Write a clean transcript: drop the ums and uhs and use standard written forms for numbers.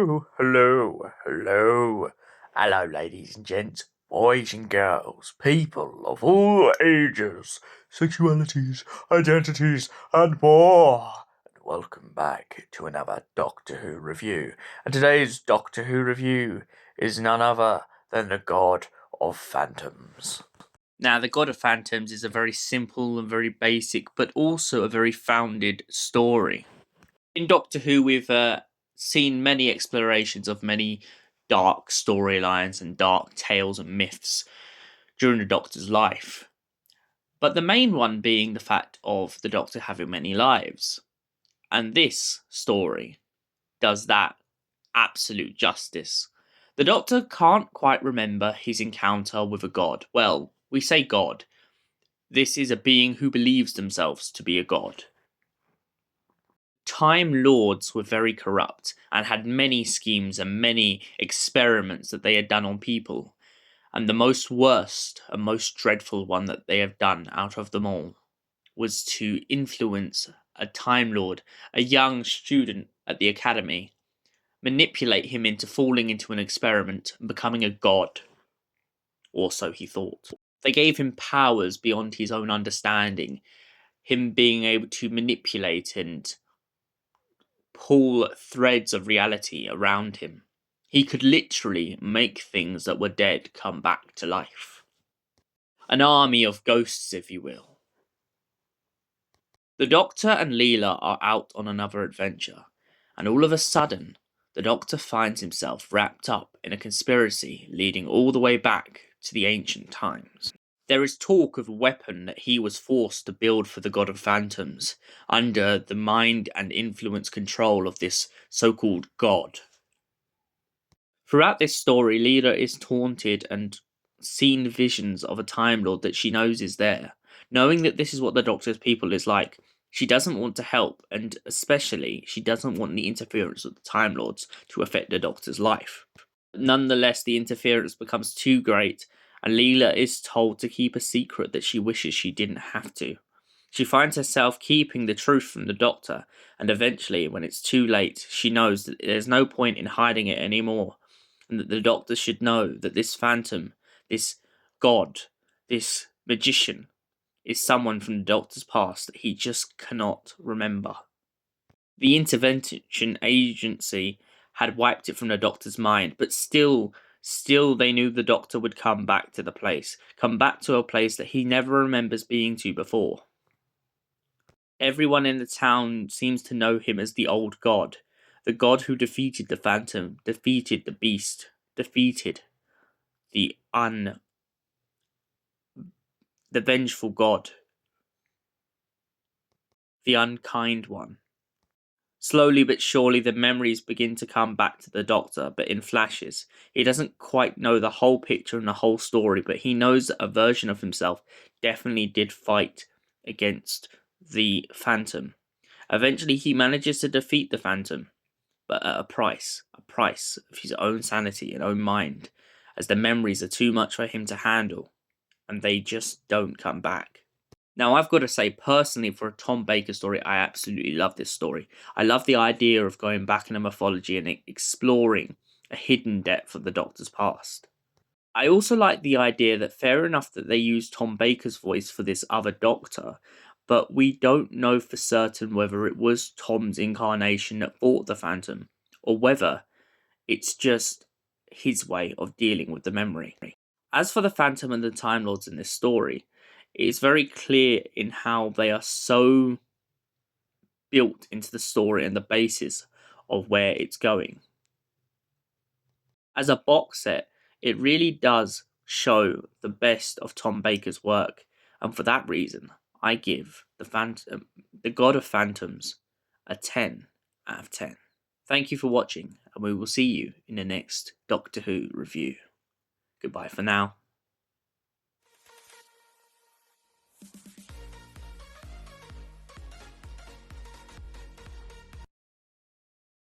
Hello, ladies and gents, boys and girls, people of all ages, sexualities, identities, and more. And welcome back to another Doctor Who review. And today's Doctor Who review is none other than the God of Phantoms. Now, the God of Phantoms is a very simple and very basic, but also a very founded story. In Doctor Who, we've seen many explorations of many dark storylines and dark tales and myths during the Doctor's life. But the main one being the fact of the Doctor having many lives. And this story does that absolute justice. The Doctor can't quite remember his encounter with a god. Well, we say god. This is a being who believes themselves to be a god. Time Lords were very corrupt and had many schemes and many experiments that they had done on people. And the most worst and most dreadful one that they have done out of them all was to influence a Time Lord, a young student at the academy, manipulate him into falling into an experiment and becoming a god. Or so he thought. They gave him powers beyond his own understanding, him being able to manipulate and pull threads of reality around him. He could literally make things that were dead come back to life. An army of ghosts, if you will. The Doctor and Leela are out on another adventure, and all of a sudden, the Doctor finds himself wrapped up in a conspiracy leading all the way back to the ancient times. There is talk of a weapon that he was forced to build for the God of Phantoms, under the mind and influence control of this so-called God. Throughout this story, Leela is taunted and seen visions of a Time Lord that she knows is there. Knowing that this is what the Doctor's people is like, she doesn't want to help, and especially, she doesn't want the interference of the Time Lords to affect the Doctor's life. Nonetheless, the interference becomes too great, and Leela is told to keep a secret that she wishes she didn't have to. She finds herself keeping the truth from the Doctor, and eventually, when it's too late, she knows that there's no point in hiding it anymore, and that the Doctor should know that this phantom, this god, this magician, is someone from the Doctor's past that he just cannot remember. The intervention agency had wiped it from the Doctor's mind, but still they knew the Doctor would come back to the place, come back to a place that he never remembers being to before. Everyone in the town seems to know him as the old god, the god who defeated the Phantom, defeated the Beast, defeated the vengeful god, the unkind one. Slowly but surely the memories begin to come back to the Doctor, but in flashes. He doesn't quite know the whole picture and the whole story, but he knows that a version of himself definitely did fight against the Phantom. Eventually he manages to defeat the Phantom, but at a price of his own sanity and own mind, as the memories are too much for him to handle, and they just don't come back. Now, I've got to say, personally, for a Tom Baker story, I absolutely love this story. I love the idea of going back in a mythology and exploring a hidden depth of the Doctor's past. I also like the idea that fair enough that they use Tom Baker's voice for this other Doctor, but we don't know for certain whether it was Tom's incarnation that fought the Phantom, or whether it's just his way of dealing with the memory. As for the Phantom and the Time Lords in this story, it's very clear in how they are so built into the story and the basis of where it's going. As a box set, it really does show the best of Tom Baker's work, and for that reason, I give the God of Phantoms a 10 out of 10. Thank you for watching, and we will see you in the next Doctor Who review. Goodbye for now.